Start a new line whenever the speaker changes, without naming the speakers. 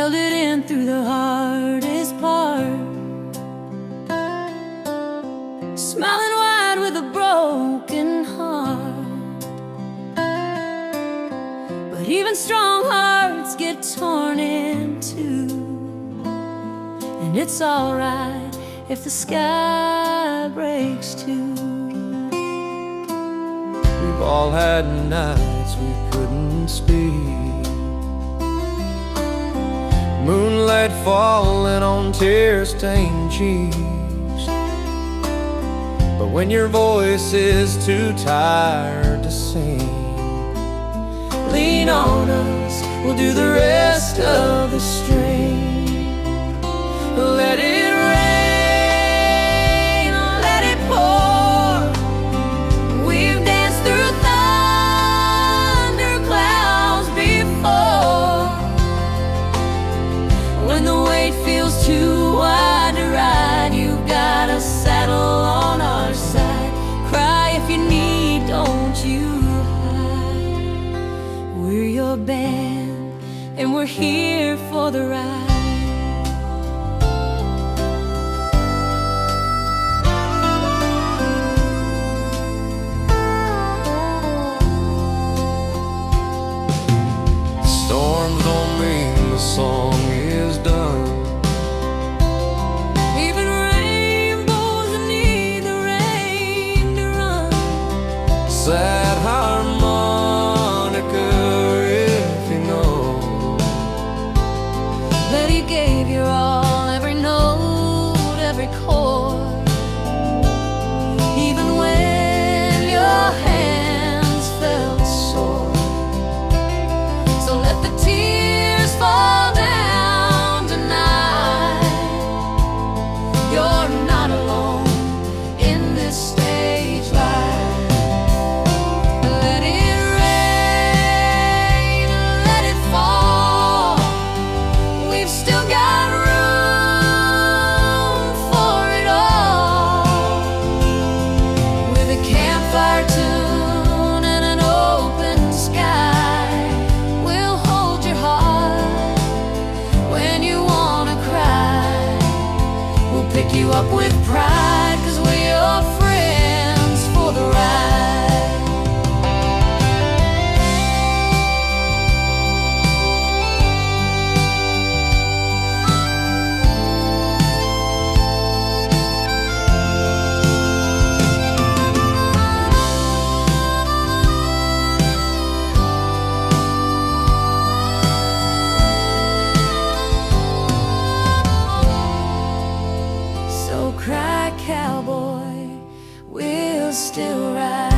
held it in through the hardest part, smiling wide with a broken heart. But even strong hearts get torn in two, and it's alright if the sky breaks too.
We've all had nights we couldn't speak, moonlight falling on tear-stained cheeks. But when your voice is too tired to sing, lean on us, we'll do the rest of the string. Let it rain, let it pour. We've danced through thunder clouds before. When the weight feels too wide to ride, you've got a saddle on our side. Cry if you need, don't you hide. We're your band, and we're here for the ride. Storms don't mean the song is done.
Even rainbows need the rain to run.
Sad harmonica, if you know
That you gave your all, every note, every chord. Even when your hands felt sore. So let the tears fall down tonight. You're not alone in this stage life. Let it rain, let it fall. We've still got room for it all. With a campfire tune and an open sky, we'll hold your heart when you wanna cry. We'll pick you up with pride, 'cause we're your friends for the ride. So cry, cowboy, we'll still ride.